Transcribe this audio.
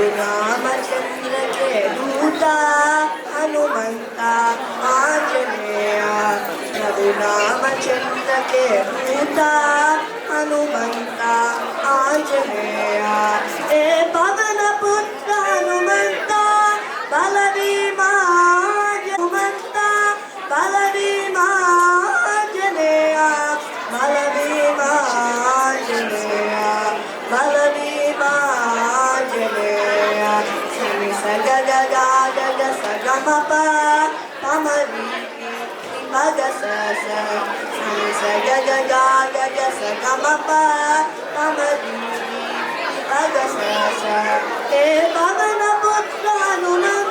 रघुरामचंद्र के दूता हनुमंत आंजनेय रघुरामचंद्र के दूता हनुमंत आंजनेय हे पवन पुत्र हनुमंत बलभीमा हनुमंत बलभीमा आंजनेय बलभीमा आंजनेय बलभीमा आंजनेय सनि सग ग ग ग ग स ग म प म रि ग स स सनि स ग ग ग ग ग स ग म प म रि ग स स हे पवन पुत्र हनुमंत